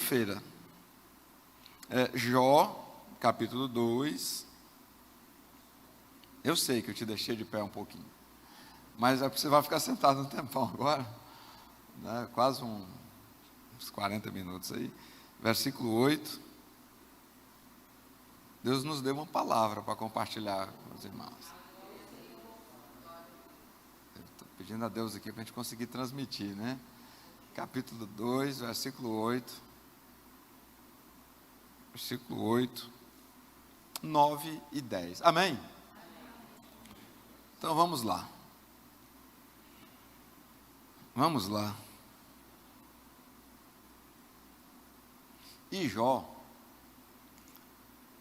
terça-feira. Jó, capítulo 2. Eu sei que eu te deixei de pé um pouquinho, mas é porque você vai ficar sentado um tempão agora, né? Quase uns 40 minutos aí. Versículo 8. Deus nos deu uma palavra para compartilhar com os irmãos. Eu estou pedindo a Deus aqui para a gente conseguir transmitir, né? Capítulo 2, versículo 8. Versículo 8, 9 e 10. Amém? Então vamos lá. Vamos lá. E Jó,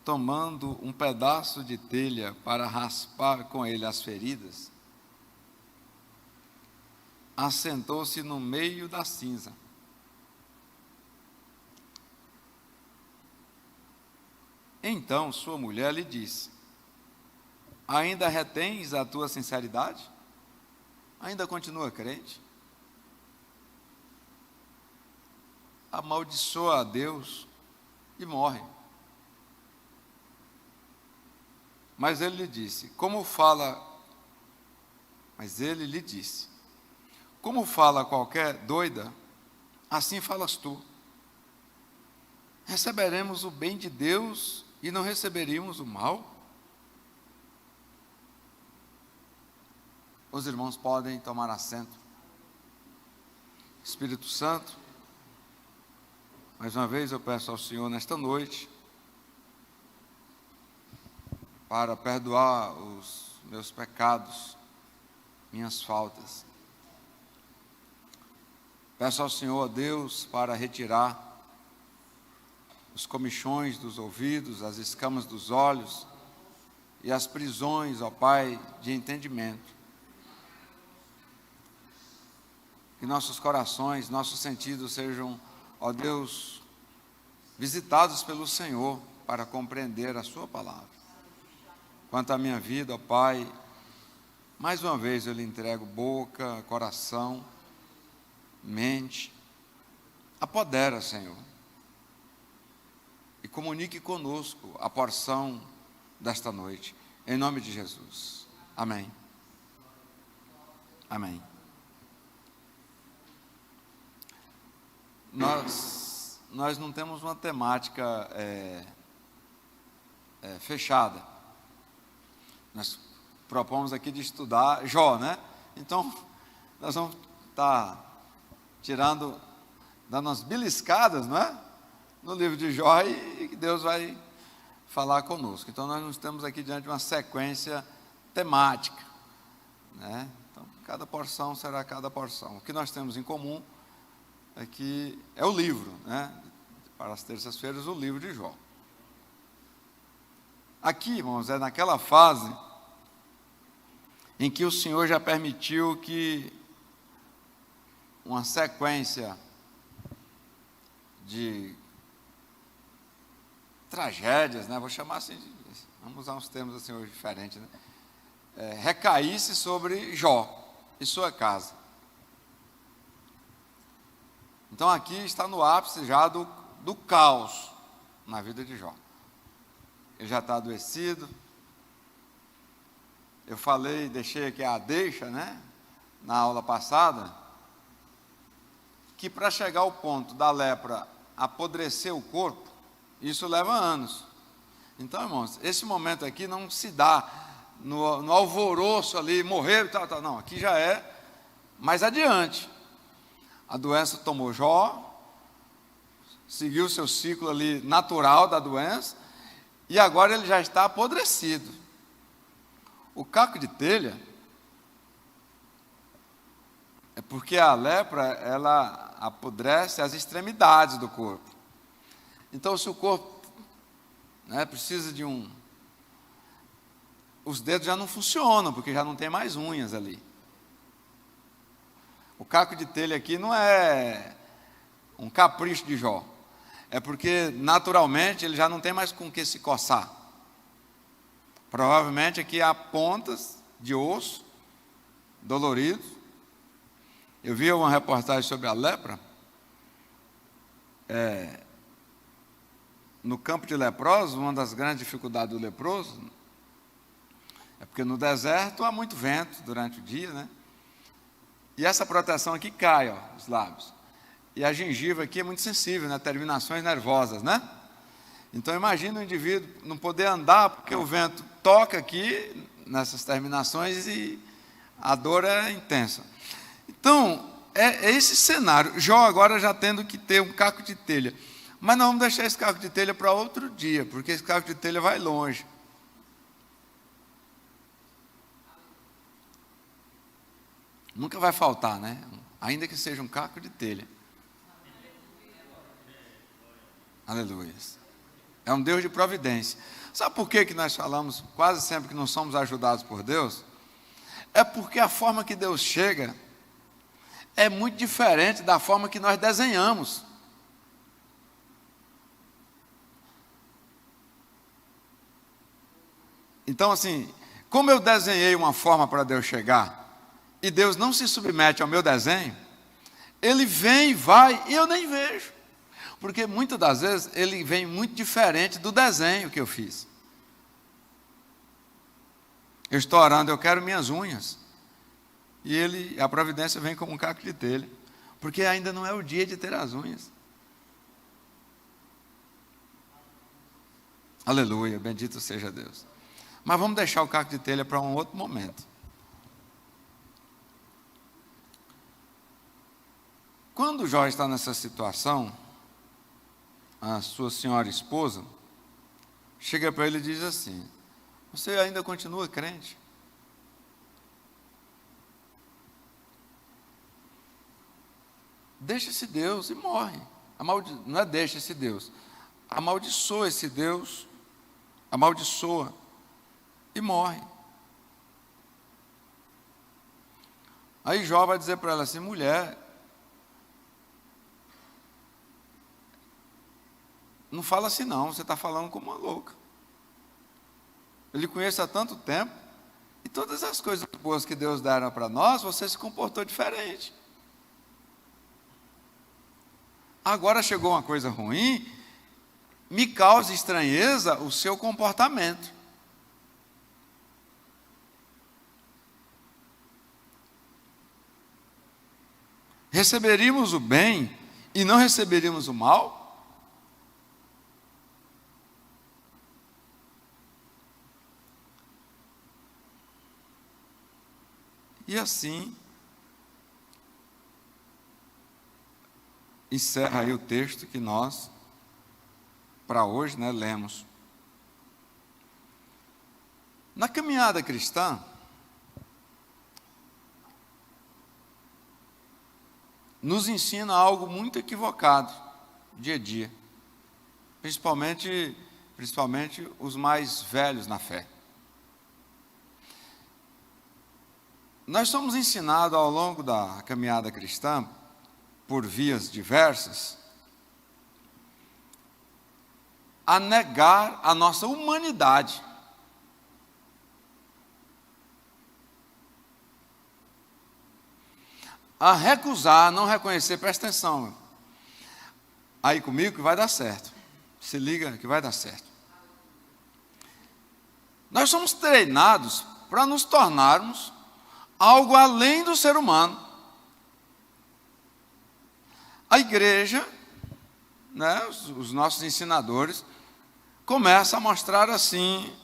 tomando um pedaço de telha para raspar com ele as feridas, assentou-se no meio da cinza. Então sua mulher lhe disse: ainda retens a tua sinceridade? Ainda continua crente? Amaldiçoa a Deus e morre. Mas ele lhe disse: como fala qualquer doida, assim falas tu. Receberemos o bem de Deus e não receberíamos o mal? Os irmãos podem tomar assento. Espírito Santo, mais uma vez eu peço ao Senhor nesta noite para perdoar os meus pecados, minhas faltas. Peço ao Senhor, Deus, para retirar os comichões dos ouvidos, as escamas dos olhos e as prisões, ó Pai, de entendimento. Que nossos corações, nossos sentidos sejam, ó Deus, visitados pelo Senhor para compreender a sua palavra. Quanto à minha vida, ó Pai, mais uma vez eu lhe entrego boca, coração, mente. Apodera, Senhor, e comunique conosco a porção desta noite, em nome de Jesus. Amém. Amém. Nós não temos uma temática fechada. Nós propomos aqui de estudar Jó, né? Então, nós vamos estar dando umas beliscadas, não é? No livro de Jó, e que Deus vai falar conosco. Então nós não estamos aqui diante de uma sequência temática, né? Então cada porção será cada porção. O que nós temos em comum é que é o livro, né? Para as terças-feiras, o livro de Jó. Aqui, irmãos, é naquela fase em que o Senhor já permitiu que uma sequência de tragédias, né? Vou chamar assim, vamos usar uns termos assim hoje diferentes, né? Recaísse sobre Jó e sua casa. Então aqui está no ápice já do caos na vida de Jó. Ele já está adoecido. Eu deixei aqui a deixa, né? Na aula passada, que para chegar ao ponto da lepra apodrecer o corpo, isso leva anos. Então, irmãos, esse momento aqui não se dá no alvoroço ali, morrer e tal. Não, aqui já é mais adiante. A doença tomou Jó, seguiu o seu ciclo ali natural da doença, e agora ele já está apodrecido. O caco de telha é porque a lepra, ela apodrece as extremidades do corpo. Então, se o corpo, né, precisa de os dedos já não funcionam, porque já não tem mais unhas ali. O caco de telha aqui não é um capricho de Jó. É porque, naturalmente, ele já não tem mais com o que se coçar. Provavelmente aqui há pontas de osso doloridos. Eu vi uma reportagem sobre a lepra. no campo de leprosos, uma das grandes dificuldades do leproso é porque no deserto há muito vento durante o dia, né? E essa proteção aqui cai, ó, os lábios. E a gengiva aqui é muito sensível, né? Terminações nervosas, né? Então imagina o indivíduo não poder andar porque o vento toca aqui nessas terminações e a dor é intensa. Então, é esse cenário. Jó agora já tendo que ter um caco de telha. Mas não vamos deixar esse caco de telha para outro dia, porque esse caco de telha vai longe. Nunca vai faltar, né? Ainda que seja um caco de telha. Aleluia. É um Deus de providência. Sabe por que nós falamos quase sempre que não somos ajudados por Deus? É porque a forma que Deus chega é muito diferente da forma que nós desenhamos. Então, assim, como eu desenhei uma forma para Deus chegar, e Deus não se submete ao meu desenho, Ele vem e vai, e eu nem vejo. Porque muitas das vezes Ele vem muito diferente do desenho que eu fiz. Eu estou orando, eu quero minhas unhas. E a providência vem como um caco de telha. Porque ainda não é o dia de ter as unhas. Aleluia, bendito seja Deus. Mas vamos deixar o caco de telha para um outro momento. Quando Jó está nessa situação, a sua senhora esposa chega para ele e diz assim: você ainda continua crente? Deixa esse Deus e morre. Não é deixa esse Deus. Amaldiçoa esse Deus, amaldiçoa e morre. Aí Jó vai dizer para ela assim: mulher, não fala assim não, você está falando como uma louca. Eu lhe conheço há tanto tempo, e todas as coisas boas que Deus deram para nós, você se comportou diferente. Agora chegou uma coisa ruim, me causa estranheza o seu comportamento. Receberíamos o bem e não receberíamos o mal? E assim, encerra aí o texto que nós, para hoje, lemos. Na caminhada cristã, nos ensina algo muito equivocado, dia a dia. Principalmente os mais velhos na fé. Nós somos ensinados ao longo da caminhada cristã, por vias diversas, a negar a nossa humanidade. A recusar, a não reconhecer, presta atenção. Aí comigo que vai dar certo. Se liga que vai dar certo. Nós somos treinados para nos tornarmos algo além do ser humano. A igreja, os nossos ensinadores, começam a mostrar assim.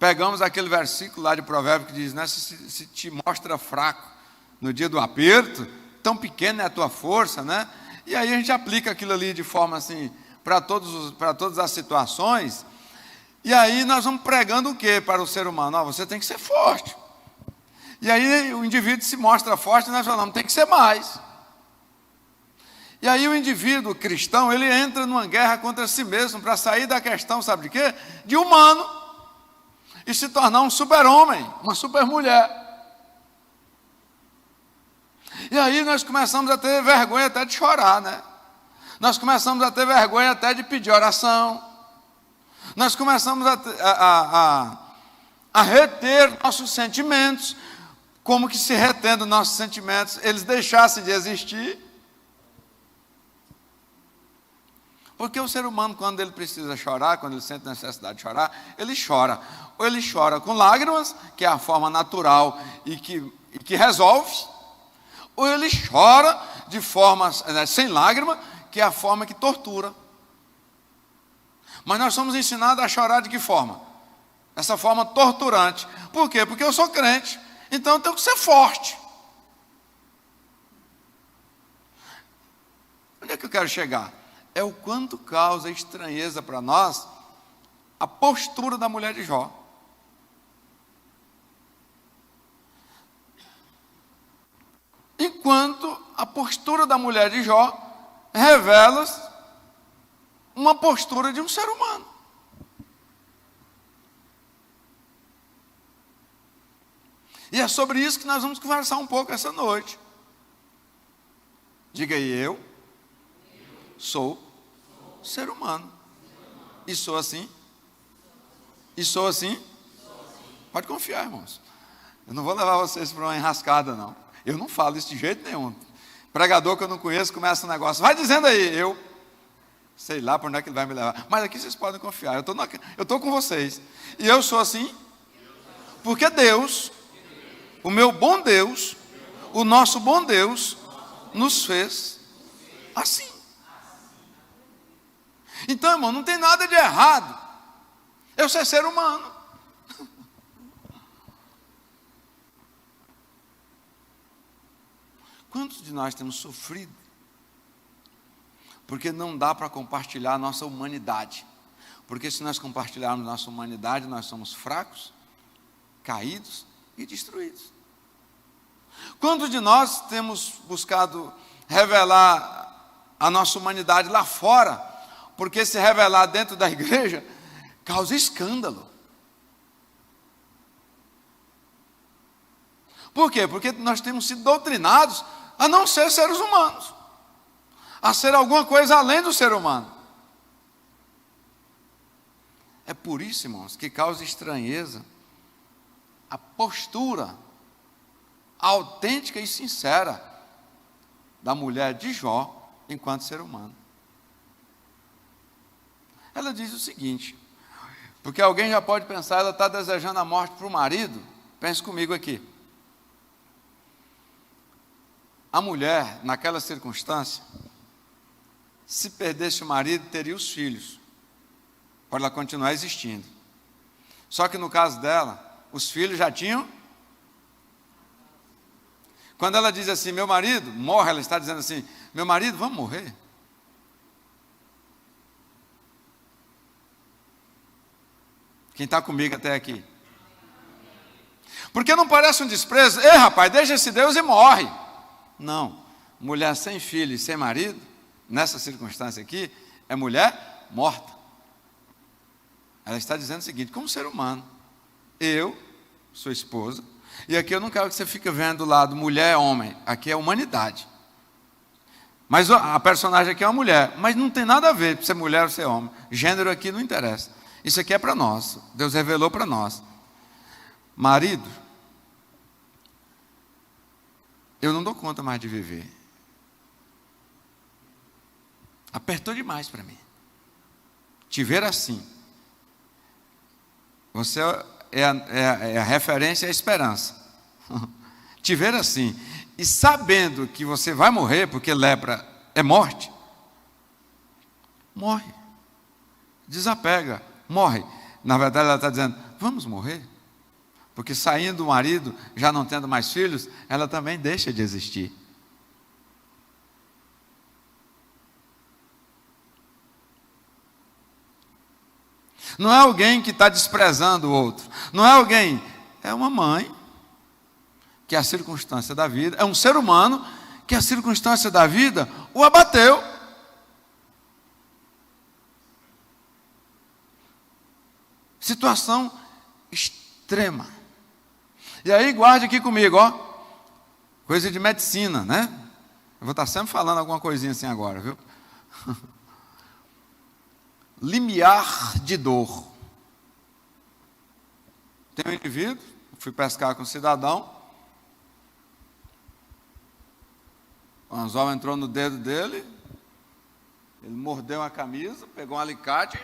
Pegamos aquele versículo lá de Provérbios que diz, se te mostra fraco no dia do aperto, tão pequena é a tua força, né? E aí a gente aplica aquilo ali de forma assim, para todas as situações. E aí nós vamos pregando o que para o ser humano? Você tem que ser forte. E aí o indivíduo se mostra forte e nós falamos, tem que ser mais. E aí o indivíduo cristão, ele entra numa guerra contra si mesmo, para sair da questão, sabe de quê? De humano, e se tornar um super-homem, uma super-mulher. E aí nós começamos a ter vergonha até de chorar, Nós começamos a ter vergonha até de pedir oração. Nós começamos a reter nossos sentimentos, como que se retendo nossos sentimentos, eles deixassem de existir. Porque o ser humano, quando ele precisa chorar, quando ele sente necessidade de chorar, ele chora. Ou ele chora com lágrimas, que é a forma natural e que resolve, ou ele chora de forma sem lágrima, que é a forma que tortura. Mas nós somos ensinados a chorar de que forma? Essa forma torturante. Por quê? Porque eu sou crente, então eu tenho que ser forte. Onde é que eu quero chegar? É o quanto causa estranheza para nós a postura da mulher de Jó. Enquanto a postura da mulher de Jó revela uma postura de um ser humano. E é sobre isso que nós vamos conversar um pouco essa noite. Diga aí, eu sou ser humano. E sou assim? E sou assim? Pode confiar, irmãos. Eu não vou levar vocês para uma enrascada, não. Eu não falo isso de jeito nenhum. Pregador que eu não conheço começa um negócio. Vai dizendo aí, eu sei lá por onde é que ele vai me levar. Mas aqui vocês podem confiar. Eu estou com vocês. E eu sou assim? Porque Deus, o meu bom Deus, o nosso bom Deus, nos fez assim. Então, irmão, não tem nada de errado eu ser humano. Quantos de nós temos sofrido? Porque não dá para compartilhar a nossa humanidade. Porque se nós compartilharmos nossa humanidade, nós somos fracos, caídos e destruídos. Quantos de nós temos buscado revelar a nossa humanidade lá fora, porque se revelar dentro da igreja causa escândalo? Por quê? Porque nós temos sido doutrinados a não ser seres humanos, a ser alguma coisa além do ser humano. É por isso, irmãos, que causa estranheza a postura autêntica e sincera da mulher de Jó enquanto ser humano. Ela diz o seguinte, porque alguém já pode pensar, ela está desejando a morte para o marido. Pense comigo aqui. A mulher, naquela circunstância, se perdesse o marido, teria os filhos, para ela continuar existindo. Só que no caso dela, os filhos já tinham. Quando ela diz assim, meu marido morre, ela está dizendo assim, meu marido, vamos morrer. Quem está comigo até aqui? Porque não parece um desprezo? Ei, rapaz, deixa esse Deus e morre. Não, mulher sem filho e sem marido, nessa circunstância aqui, é mulher morta. Ela está dizendo o seguinte, como ser humano, eu, sua esposa, e aqui eu não quero que você fique vendo do lado mulher e homem, aqui é humanidade. Mas a personagem aqui é uma mulher, mas não tem nada a ver de ser mulher ou ser homem. Gênero aqui não interessa. Isso aqui é para nós, Deus revelou para nós. Marido, eu não dou conta mais de viver. Apertou demais para mim. Te ver assim. Você é a referência e a esperança. Te ver assim. E sabendo que você vai morrer, porque lepra é morte. Morre. Desapega. Morre. Na verdade ela está dizendo, vamos morrer. Porque saindo do marido, já não tendo mais filhos, ela também deixa de existir. Não é alguém que está desprezando o outro. Não é alguém, é uma mãe, que é a circunstância da vida, é um ser humano, que a circunstância da vida o abateu. Situação extrema. E aí guarde aqui comigo, ó, coisa de medicina, né? Eu vou estar sempre falando alguma coisinha assim agora, viu? Limiar de dor. Tem um indivíduo, fui pescar com um cidadão, o anzol entrou no dedo dele, Ele mordeu a camisa, pegou um alicate.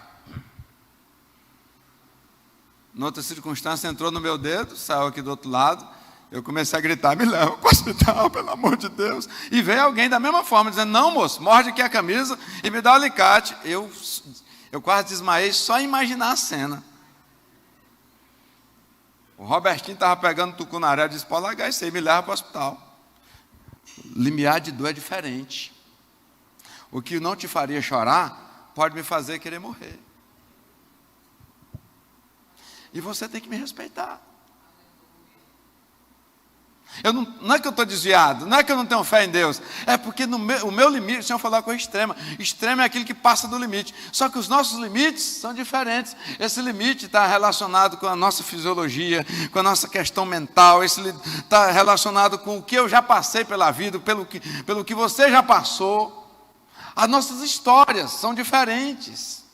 Noutra circunstância, entrou no meu dedo, saiu aqui do outro lado. Eu comecei a gritar, me leva para o hospital, pelo amor de Deus. E veio alguém da mesma forma, dizendo, não, moço, morde aqui a camisa e me dá o alicate. Eu quase desmaiei só em imaginar a cena. O Robertinho estava pegando tucunaré, eu disse, pode largar isso aí, me leva para o hospital. Limiar de dor é diferente. O que não te faria chorar, pode me fazer querer morrer. E você tem que me respeitar. Não é que eu estou desviado, não é que eu não tenho fé em Deus, é porque o meu limite, o Senhor falou com extrema. Extremo é aquele que passa do limite. Só que os nossos limites são diferentes. Esse limite está relacionado com a nossa fisiologia, com a nossa questão mental, está relacionado com o que eu já passei pela vida, pelo que você já passou. As nossas histórias são diferentes.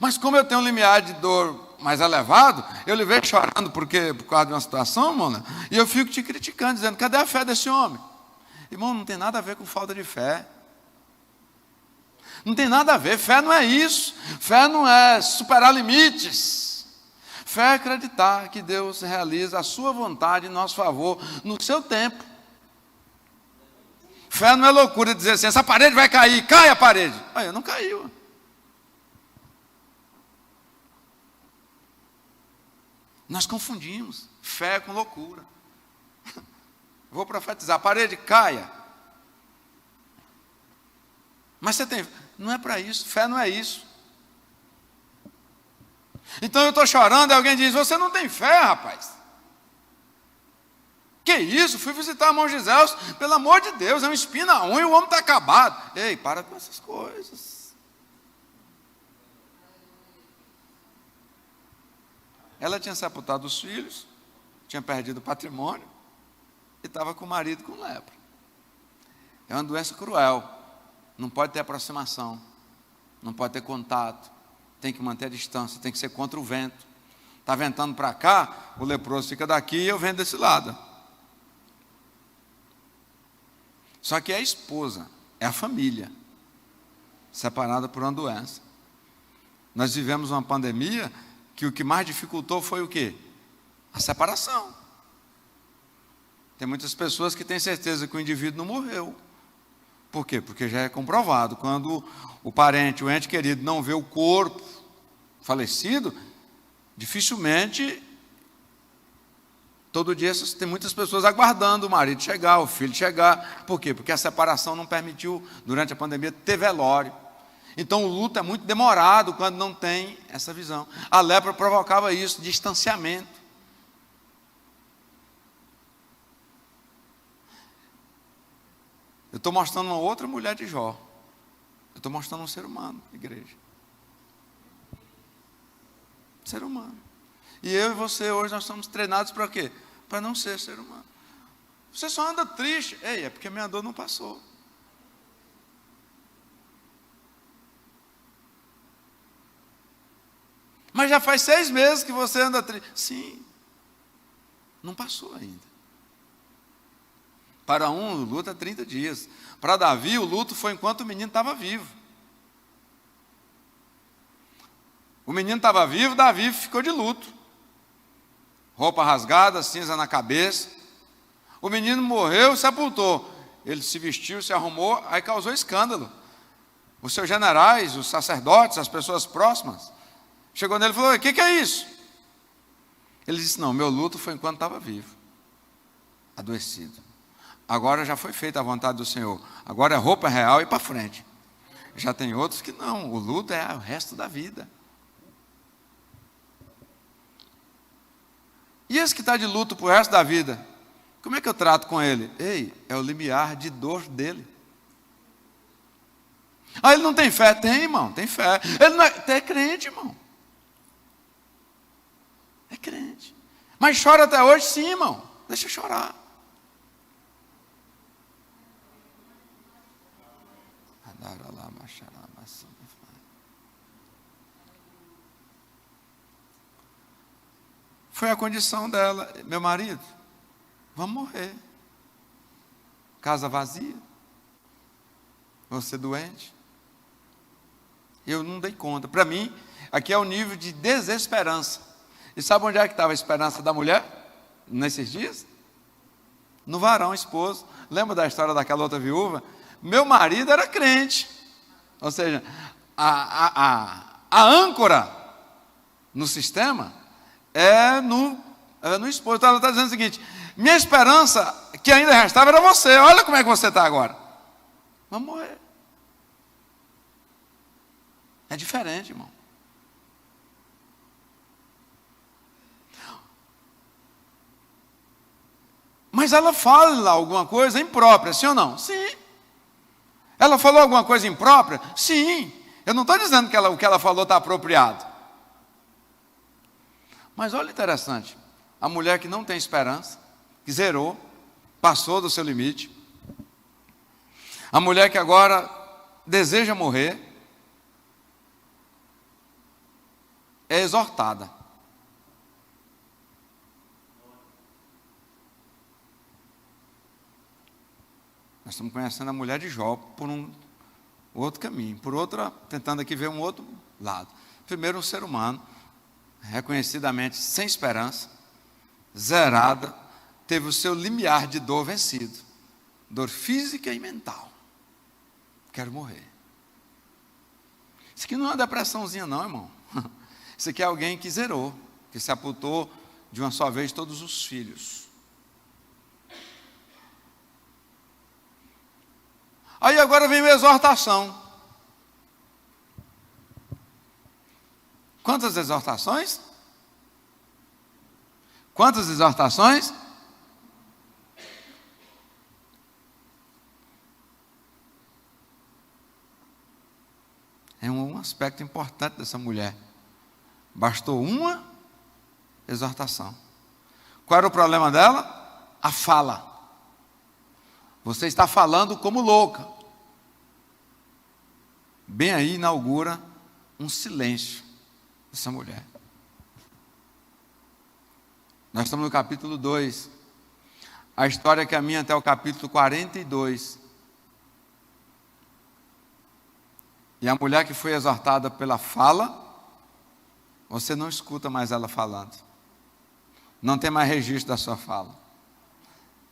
Mas como eu tenho um limiar de dor mais elevado, eu lhe vejo chorando por causa de uma situação, mano, e eu fico te criticando, dizendo, cadê a fé desse homem? Irmão, não tem nada a ver com falta de fé. Não tem nada a ver, fé não é isso. Fé não é superar limites. Fé é acreditar que Deus realiza a sua vontade em nosso favor, no seu tempo. Fé não é loucura dizer assim, essa parede vai cair, cai a parede. Aí, não caiu. Nós confundimos fé com loucura. Vou profetizar, a parede caia. Mas você tem, não é para isso, fé não é isso. Então eu estou chorando e alguém diz, você não tem fé, rapaz. Que isso? Fui visitar a irmão Gisele, pelo amor de Deus, é um espinho na unha e o homem está acabado. Ei, para com essas coisas. Ela tinha sepultado os filhos, tinha perdido o patrimônio e estava com o marido com lepra. É uma doença cruel, não pode ter aproximação, não pode ter contato, tem que manter a distância, tem que ser contra o vento. Está ventando para cá, o leproso fica daqui e eu venho desse lado. Só que é a esposa, é a família, separada por uma doença. Nós vivemos uma pandemia que o que mais dificultou foi o quê? A separação. Tem muitas pessoas que têm certeza que o indivíduo não morreu. Por quê? Porque já é comprovado. Quando o parente, o ente querido não vê o corpo falecido, dificilmente, todo dia tem muitas pessoas aguardando o marido chegar, o filho chegar. Por quê? Porque a separação não permitiu, durante a pandemia, ter velório. Então o luto é muito demorado quando não tem essa visão. A lepra provocava isso, distanciamento. Eu estou mostrando uma outra mulher de Jó. Eu estou mostrando um ser humano, igreja. Ser humano. E eu e você hoje nós somos treinados para quê? Para não ser ser humano. Você só anda triste. Ei, é porque a minha dor não passou. Mas já faz 6 meses que você anda triste. Sim, não passou ainda. Para um, o luto é 30 dias. Para Davi, o luto foi enquanto o menino estava vivo. O menino estava vivo, Davi ficou de luto. Roupa rasgada, cinza na cabeça. O menino morreu e sepultou. Ele se vestiu, se arrumou, aí causou escândalo. Os seus generais, os sacerdotes, as pessoas próximas, chegou nele e falou, o que é isso? Ele disse, não, meu luto foi enquanto estava vivo, adoecido. Agora já foi feita a vontade do Senhor. Agora é roupa real e para frente. Já tem outros que não, o luto é o resto da vida. E esse que está de luto para o resto da vida, como é que eu trato com ele? Ei, é o limiar de dor dele. Ah, ele não tem fé? Tem, irmão, tem fé. Ele não é crente, irmão. É crente. Mas chora até hoje? Sim, irmão. Deixa eu chorar. Foi a condição dela. Meu marido, vamos morrer. casa vazia, você doente. Eu não dei conta. Para mim, aqui é o nível de desesperança. E sabe onde é que estava a esperança da mulher nesses dias? No varão, esposo. Lembra da história daquela outra viúva? Meu marido era crente. Ou seja, a âncora no sistema é no esposo. Então ela está dizendo o seguinte: minha esperança que ainda restava era você. Olha como é que você está agora. Vamos morrer. É diferente, irmão. Mas ela fala alguma coisa imprópria, sim ou não? Sim. Ela falou alguma coisa imprópria? Sim. Eu não estou dizendo que o que ela falou está apropriado. Mas olha interessante. A mulher que não tem esperança, que zerou, passou do seu limite. A mulher que agora deseja morrer, é exortada. Nós estamos conhecendo a mulher de Jó por um outro caminho, por outra, tentando aqui ver um outro lado. Primeiro, um ser humano, reconhecidamente sem esperança, zerada, teve o seu limiar de dor vencido. Dor física e mental. Quero morrer. Isso aqui não é uma depressãozinha não, irmão. Isso aqui é alguém que zerou, que sepultou de uma só vez todos os filhos. Aí agora vem a exortação. Quantas exortações? Quantas exortações? É um aspecto importante dessa mulher. Bastou uma exortação. Qual era o problema dela? A fala. Você está falando como louca. Bem aí inaugura um silêncio dessa mulher. Nós estamos no capítulo 2. A história caminha até o capítulo 42. E a mulher que foi exortada pela fala, você não escuta mais ela falando. Não tem mais registro da sua fala.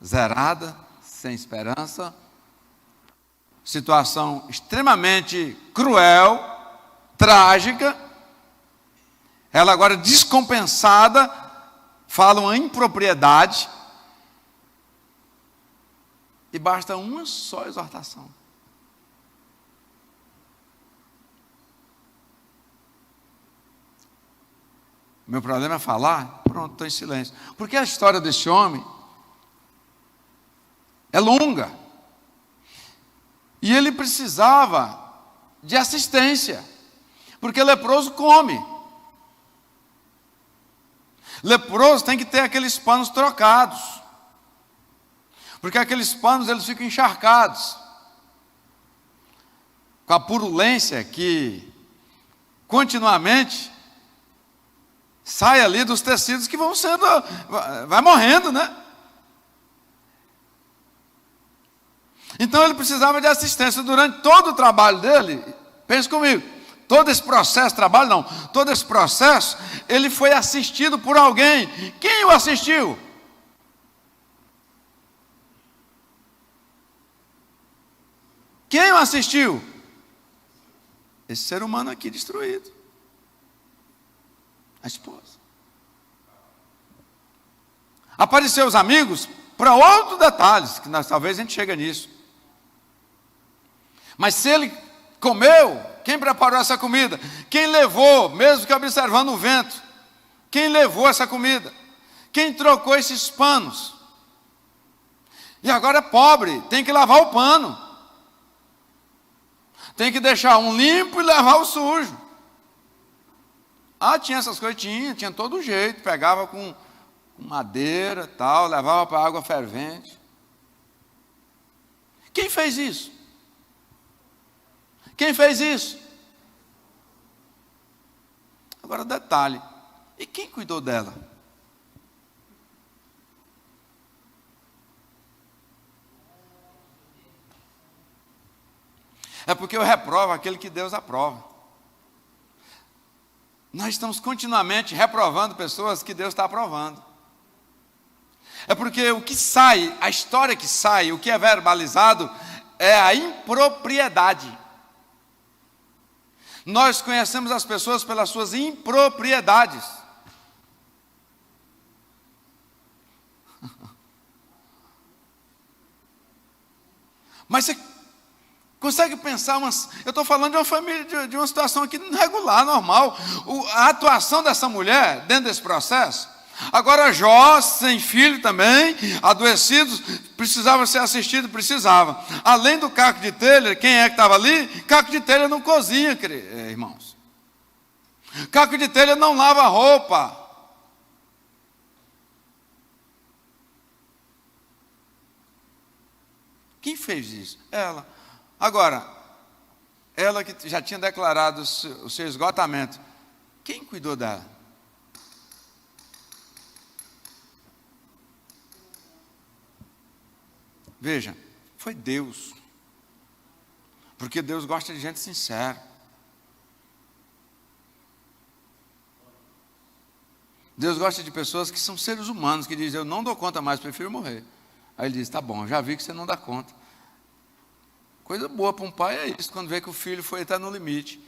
Zerada, sem esperança, situação extremamente cruel, trágica. Ela agora descompensada, fala uma impropriedade, e basta uma só exortação. Meu problema é falar? Pronto, estou em silêncio. Porque a história desse homem é longa. E ele precisava de assistência. Porque leproso come. Leproso tem que ter aqueles panos trocados. Porque aqueles panos eles ficam encharcados. Com a purulência que continuamente sai ali dos tecidos que vão sendo, vai morrendo, né? Então ele precisava de assistência durante todo o trabalho dele. Pense comigo, todo esse processo, trabalho não, todo esse processo, ele foi assistido por alguém. Quem o assistiu? Quem o assistiu? Esse ser humano aqui destruído. A esposa. Apareceu os amigos para outros detalhes, que talvez a gente chegue nisso. Mas se ele comeu, quem preparou essa comida? Quem levou, mesmo que observando o vento? Quem levou essa comida? Quem trocou esses panos? E agora é pobre, tem que lavar o pano. Tem que deixar um limpo e levar o sujo. Ah, tinha essas coisas, tinha todo jeito, pegava com madeira, tal, levava para água fervente. Quem fez isso? Quem fez isso? Agora detalhe, e quem cuidou dela? É porque eu reprovo aquele que Deus aprova. Nós estamos continuamente reprovando pessoas que Deus está aprovando. É porque o que sai, a história que sai, o que é verbalizado, é a impropriedade. Nós conhecemos as pessoas pelas suas impropriedades. Mas você consegue pensar eu estou falando de uma família, de uma situação aqui regular, normal. A atuação dessa mulher dentro desse processo. Agora Jó, sem filho também, adoecidos, precisava ser assistido, precisava. Além do caco de telha, quem é que estava ali? Caco de telha não cozinha, irmãos. Caco de telha não lava roupa. Quem fez isso? Ela. Agora, ela que já tinha declarado o seu esgotamento, quem cuidou dela? Veja, foi Deus. Porque Deus gosta de gente sincera. Deus gosta de pessoas que são seres humanos, que dizem, eu não dou conta mais, prefiro morrer. Aí ele diz, tá bom, já vi que você não dá conta. Coisa boa para um pai é isso, quando vê que o filho está no limite.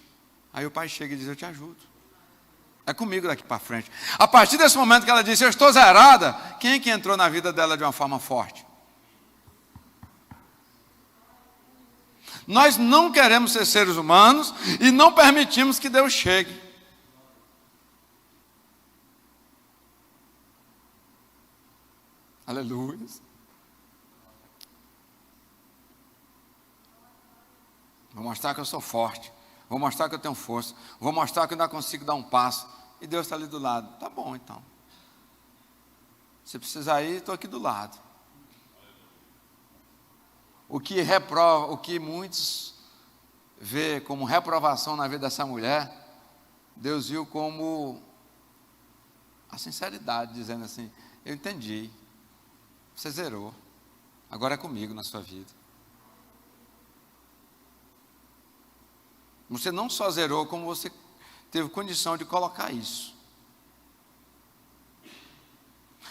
Aí o pai chega e diz, eu te ajudo. É comigo daqui para frente. A partir desse momento que ela disse, eu estou zerada, quem é que entrou na vida dela de uma forma forte? Nós não queremos ser seres humanos e não permitimos que Deus chegue. Aleluia. Vou mostrar que eu sou forte. Vou mostrar que eu tenho força. Vou mostrar que eu ainda consigo dar um passo. E Deus está ali do lado. Tá bom, então. Se precisar ir, estou aqui do lado. O que reprova, o que muitos vê como reprovação na vida dessa mulher, Deus viu como a sinceridade, dizendo assim, eu entendi, você zerou, agora é comigo na sua vida. Você não só zerou, como você teve condição de colocar isso.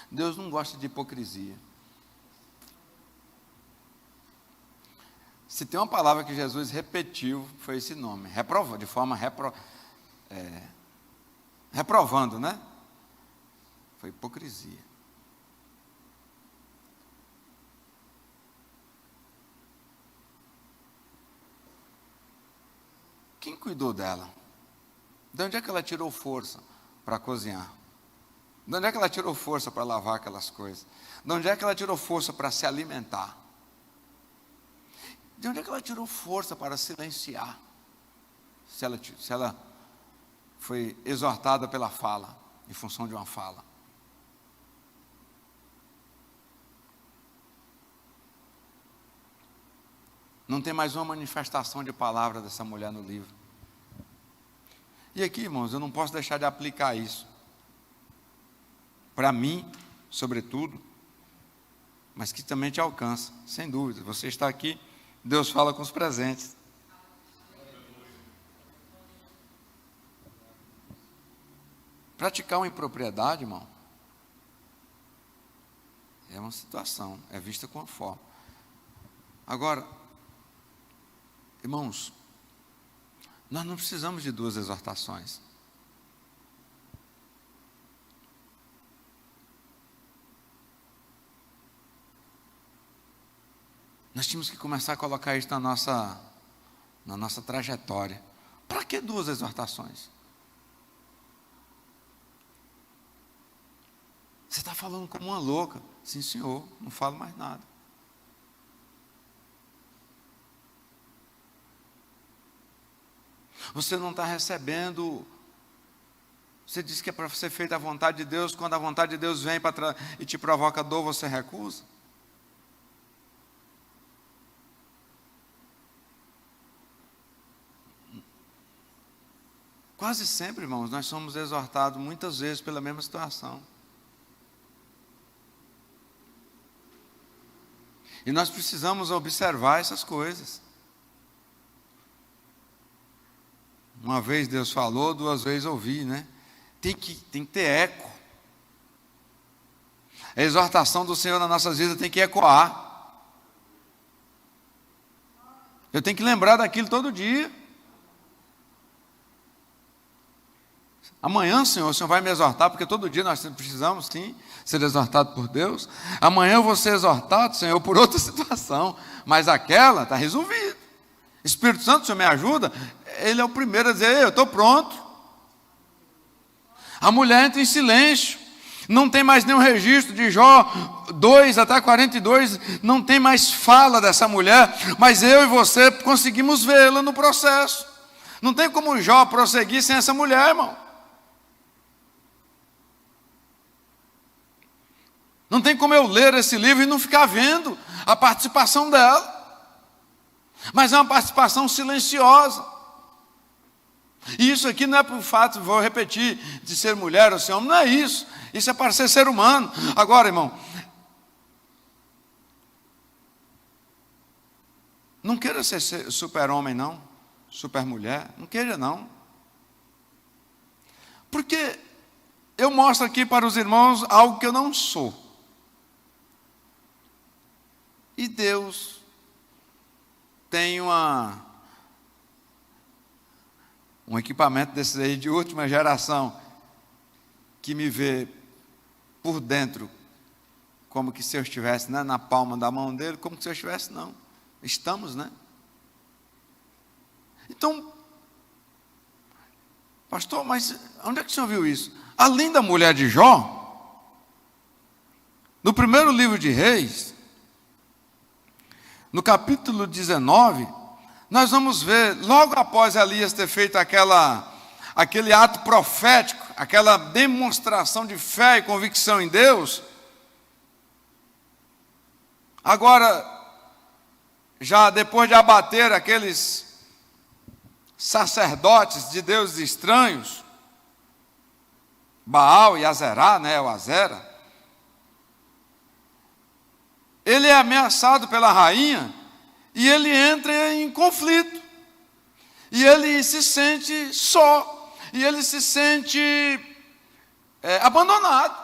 Deus não gosta de hipocrisia. Se tem uma palavra que Jesus repetiu, foi esse nome, de forma reprovando, né? Foi hipocrisia. Quem cuidou dela? De onde é que ela tirou força para cozinhar? De onde é que ela tirou força para lavar aquelas coisas? De onde é que ela tirou força para se alimentar? De onde é que ela tirou força para silenciar? Se ela foi exortada pela fala, em função de uma fala. Não tem mais uma manifestação de palavra dessa mulher no livro. E aqui, irmãos, eu não posso deixar de aplicar isso. Para mim, sobretudo, mas que também te alcança, sem dúvida. Você está aqui, Deus fala com os presentes. Praticar uma impropriedade, irmão, é uma situação, é vista com uma forma. Agora, irmãos, nós não precisamos de duas exortações. Nós tínhamos que começar a colocar isso na nossa trajetória. Para que duas exortações? Você está falando como uma louca. Sim, senhor, não falo mais nada. Você não está recebendo. Você diz que é para ser feita a vontade de Deus. Quando a vontade de Deus vem e te provoca dor, você recusa? Quase sempre, irmãos, nós somos exortados muitas vezes pela mesma situação. E nós precisamos observar essas coisas. Uma vez Deus falou, duas vezes ouvi, né? Tem que ter eco. A exortação do Senhor nas nossas vidas tem que ecoar. Eu tenho que lembrar daquilo todo dia. Amanhã, Senhor, o Senhor vai me exortar, porque todo dia nós precisamos, sim, ser exortados por Deus. Amanhã eu vou ser exortado, Senhor, por outra situação, mas aquela está resolvida. Espírito Santo, o Senhor me ajuda? Ele é o primeiro a dizer: ei, eu estou pronto. A mulher entra em silêncio. Não tem mais nenhum registro de Jó 2 até 42, não tem mais fala dessa mulher, mas eu e você conseguimos vê-la no processo. Não tem como Jó prosseguir sem essa mulher, irmão. Não tem como eu ler esse livro e não ficar vendo a participação dela. Mas é uma participação silenciosa. E isso aqui não é por fato, vou repetir, de ser mulher ou ser homem, não é isso. Isso é para ser humano. Agora, irmão, não queira ser super-homem, não. Super-mulher, não queira, não. Porque eu mostro aqui para os irmãos algo que eu não sou. E Deus tem um equipamento desses aí de última geração, que me vê por dentro, como que se eu estivesse, né, na palma da mão dele, como que se eu estivesse, não. Estamos, né? Então, pastor, mas onde é que o senhor viu isso? Além da mulher de Jó, no primeiro livro de Reis, no capítulo 19, nós vamos ver, logo após Elias ter feito aquele ato profético, aquela demonstração de fé e convicção em Deus, agora, já depois de abater aqueles sacerdotes de deuses estranhos, Baal e Azerá, né, o Azera, ele é ameaçado pela rainha e ele entra em conflito. E ele se sente só. E ele se sente abandonado.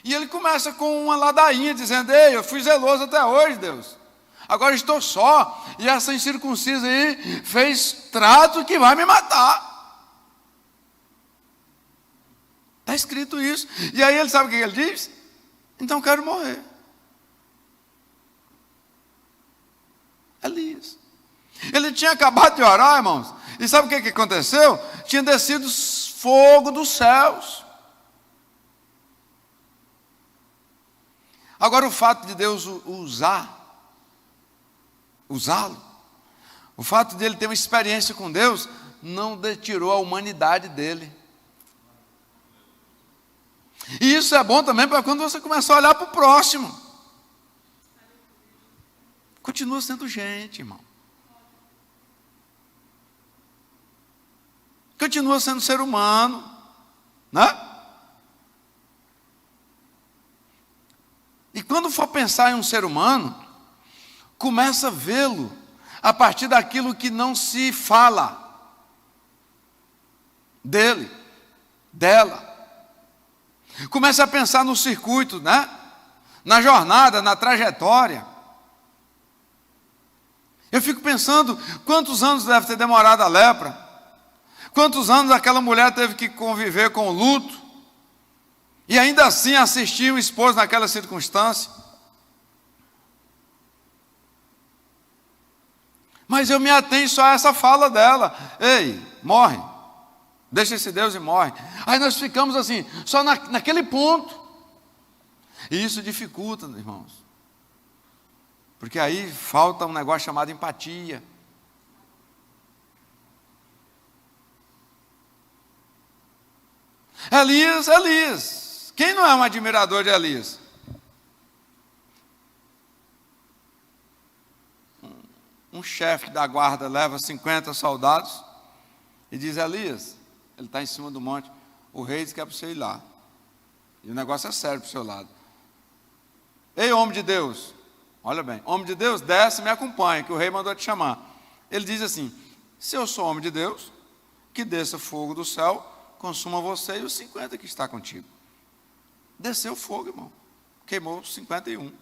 E ele começa com uma ladainha, dizendo: ei, eu fui zeloso até hoje, Deus. Agora estou só. E essa incircuncisa aí fez trato que vai me matar. Está escrito isso. E aí ele sabe o que ele diz? Então quero morrer. Elias. Ele tinha acabado de orar, irmãos. E sabe o que aconteceu? Tinha descido fogo dos céus. Agora o fato de Deus usá-lo, o fato de ele ter uma experiência com Deus, não detirou a humanidade dele. E isso é bom também para quando você começar a olhar para o próximo. Continua sendo gente, irmão. Continua sendo ser humano, né? E quando for pensar em um ser humano, começa a vê-lo a partir daquilo que não se fala dele, dela. Começa a pensar no circuito, né? Na jornada, na trajetória. Eu fico pensando quantos anos deve ter demorado a lepra, quantos anos aquela mulher teve que conviver com o luto, e ainda assim assistir o esposo naquela circunstância. Mas eu me atenho só a essa fala dela: ei, morre, deixa esse Deus e morre. Aí nós ficamos assim, só naquele ponto, e isso dificulta, irmãos. Porque aí falta um negócio chamado empatia. Elias. Quem não é um admirador de Elias? Um chefe da guarda leva 50 soldados e diz: Elias, ele está em cima do monte, o rei diz que é para você ir lá. E o negócio é sério para o seu lado. Ei, homem de Deus, olha bem, homem de Deus, desce e me acompanha, que o rei mandou te chamar. Ele diz assim: se eu sou homem de Deus, que desça fogo do céu, consuma você e os 50 que está contigo. Desceu fogo, irmão. Queimou 51.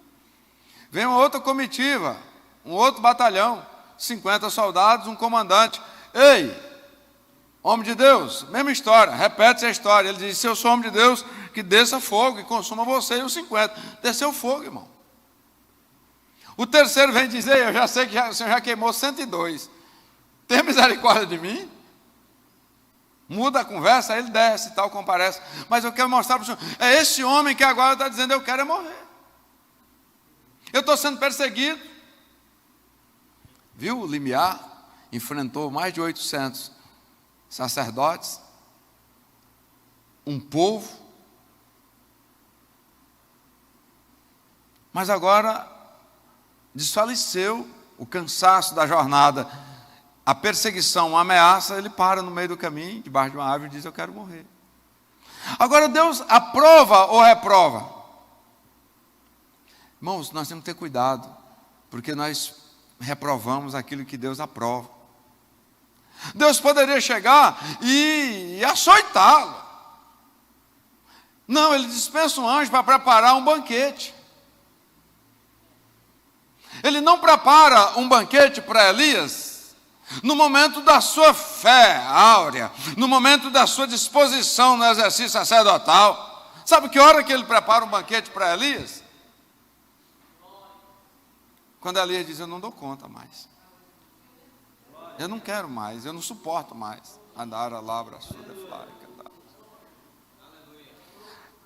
Vem uma outra comitiva, um outro batalhão, 50 soldados, um comandante. Ei, homem de Deus, mesma história, repete-se a história. Ele diz, se eu sou homem de Deus, que desça fogo e consuma você e os 50. Desceu fogo, irmão. O terceiro vem dizer, eu já sei que o Senhor já queimou 102. Tem misericórdia de mim? Muda a conversa, aí ele desce e tal, comparece. Mas eu quero mostrar para o Senhor, é esse homem que agora está dizendo, eu quero é morrer. Eu estou sendo perseguido. Viu, o limiar enfrentou mais de 800 sacerdotes, um povo. Mas agora desfaleceu o cansaço da jornada, a perseguição, a ameaça, ele para no meio do caminho, debaixo de uma árvore, e diz, eu quero morrer. Agora Deus aprova ou reprova? Irmãos, nós temos que ter cuidado, porque nós reprovamos aquilo que Deus aprova. Deus poderia chegar e açoitá-lo. Não, ele dispensa um anjo para preparar um banquete. Ele não prepara um banquete para Elias no momento da sua fé áurea, no momento da sua disposição no exercício sacerdotal. Sabe que hora que ele prepara um banquete para Elias? Quando Elias diz, eu não dou conta mais. Eu não quero mais, eu não suporto mais. Andar a labra,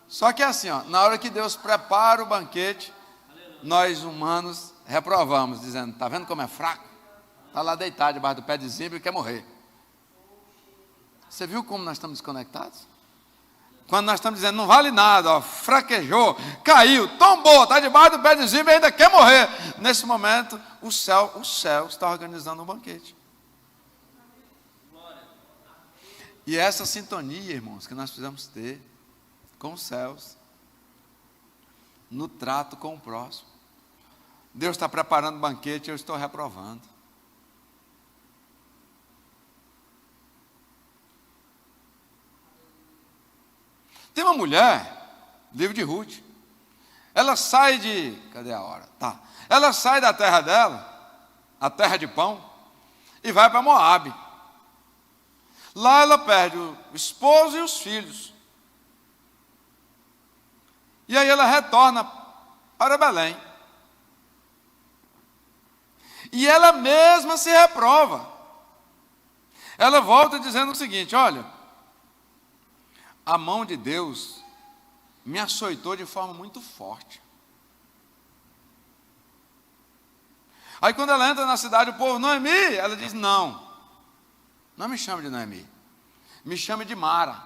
só que é assim, ó, na hora que Deus prepara o banquete, nós humanos reprovamos, dizendo, está vendo como é fraco? Está lá deitado debaixo do pé de zimbro e quer morrer. Você viu como nós estamos desconectados? Quando nós estamos dizendo, não vale nada, ó, fraquejou, caiu, tombou, está debaixo do pé de zimbro e ainda quer morrer. Nesse momento, o céu está organizando um banquete. E essa sintonia, irmãos, que nós precisamos ter com os céus, no trato com o próximo. Deus está preparando banquete e eu estou reprovando. Tem uma mulher, livro de Ruth, ela sai de, cadê a hora? Tá. Ela sai da terra dela, a terra de pão, e vai para Moabe. Lá ela perde o esposo e os filhos. E aí ela retorna para Belém. E ela mesma se reprova. Ela volta dizendo o seguinte, olha, a mão de Deus me açoitou de forma muito forte. Aí quando ela entra na cidade, o povo, Noemi, ela diz, não me chame de Noemi, me chame de Mara.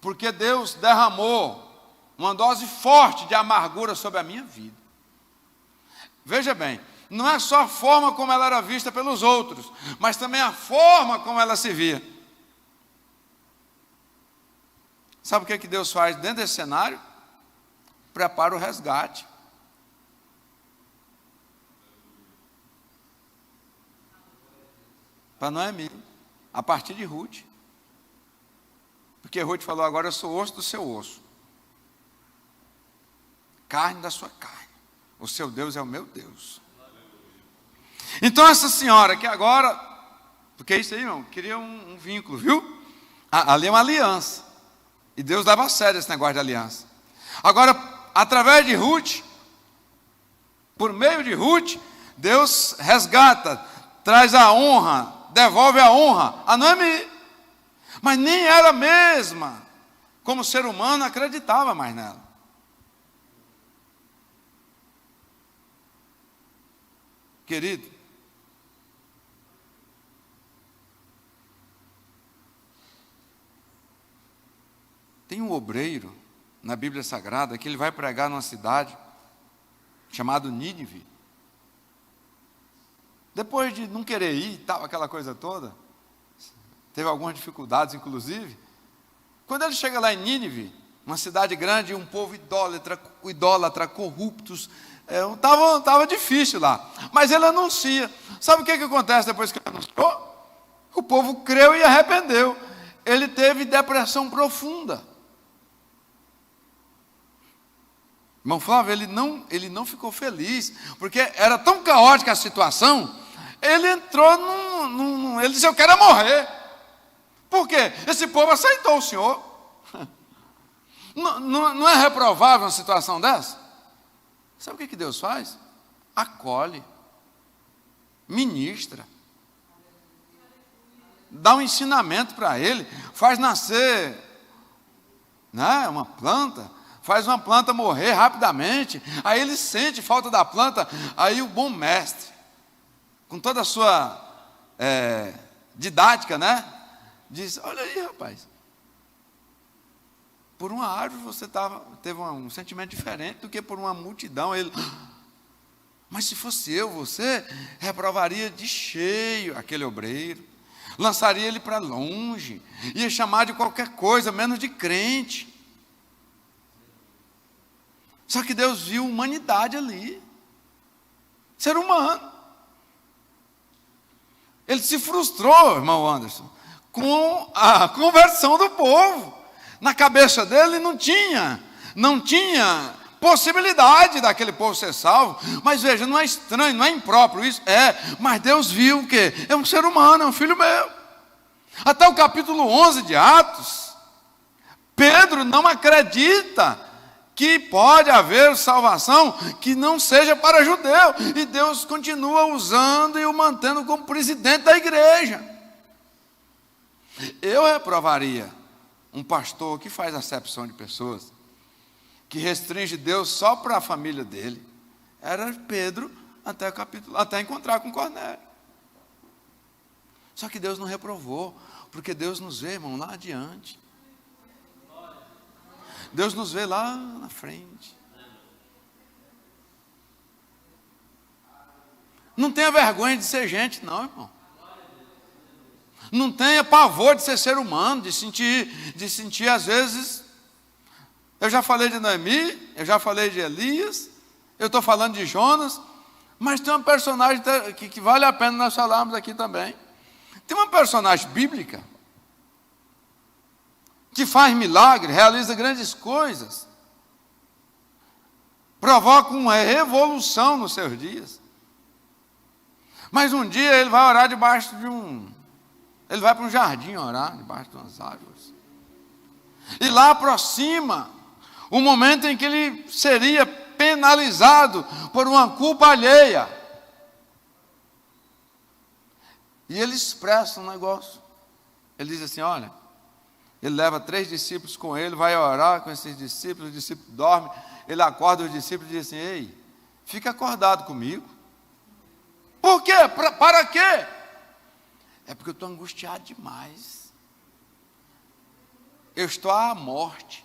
Porque Deus derramou uma dose forte de amargura sobre a minha vida. Veja bem, não é só a forma como ela era vista pelos outros, mas também a forma como ela se via. Sabe o que Deus faz dentro desse cenário? Prepara o resgate. Para Noemi, a partir de Ruth. Porque Ruth falou, agora eu sou osso do seu osso. Carne da sua carne. O seu Deus é o meu Deus. Então essa senhora que agora, porque isso aí, irmão, queria um vínculo, viu? Ali é uma aliança. E Deus leva a sério esse negócio de aliança. Agora, através de Ruth, por meio de Ruth, Deus resgata, traz a honra, devolve a honra a Noemi. Mas nem ela mesma, como ser humano, acreditava mais nela. Querido, tem um obreiro na Bíblia Sagrada que ele vai pregar numa cidade chamada Nínive. Depois de não querer ir e tal, aquela coisa toda, teve algumas dificuldades, inclusive. Quando ele chega lá em Nínive, uma cidade grande, um povo idólatra, corruptos, estava difícil lá. Mas ele anuncia. Sabe o que acontece depois que ele anunciou? povo creu e arrependeu. Ele teve depressão profunda. Irmão Flávio, ele não ficou feliz, porque era tão caótica a situação, ele entrou ele disse, eu quero morrer. Por quê? Esse povo aceitou o Senhor. Não é reprovável uma situação dessa? Sabe o que Deus faz? Acolhe, ministra, dá um ensinamento para ele, faz nascer, né, uma planta, faz uma planta morrer rapidamente, aí ele sente falta da planta, aí o bom mestre, com toda a sua didática, né, diz, olha aí, rapaz, por uma árvore você teve um sentimento diferente do que por uma multidão. Ele, mas se fosse eu, você reprovaria de cheio aquele obreiro, lançaria ele para longe, ia chamar de qualquer coisa, menos de crente. Só que Deus viu humanidade ali, ser humano. Ele se frustrou, irmão Anderson, com a conversão do povo. Na cabeça dele não tinha possibilidade daquele povo ser salvo. Mas veja, não é estranho, não é impróprio isso. Mas Deus viu o quê? É um ser humano, é um filho meu. Até o capítulo 11 de Atos, Pedro não acredita que pode haver salvação que não seja para judeu. E Deus continua usando e o mantendo como presidente da igreja. Eu reprovaria um pastor que faz acepção de pessoas, que restringe Deus só para a família dele. Era Pedro até encontrar com Cornélio. Só que Deus não reprovou, porque Deus nos vê, irmão, lá adiante. Deus nos vê lá na frente. Não tenha vergonha de ser gente, não, irmão. Não tenha pavor de ser humano, de sentir às vezes. Eu já falei de Noemi, eu já falei de Elias, eu estou falando de Jonas, mas tem uma personagem que vale a pena nós falarmos aqui também. Tem uma personagem bíblica que faz milagre, realiza grandes coisas, provoca uma revolução nos seus dias. Mas um dia ele vai orar debaixo ele vai para um jardim orar, debaixo de umas árvores. E lá aproxima o momento em que ele seria penalizado por uma culpa alheia. E ele expressa um negócio. Ele diz assim, olha, ele leva 3 discípulos com ele, vai orar com esses discípulos, os discípulos dormem, ele acorda os discípulos e diz assim, ei, fica acordado comigo. Por quê? Para quê? É porque eu estou angustiado demais. Eu estou à morte.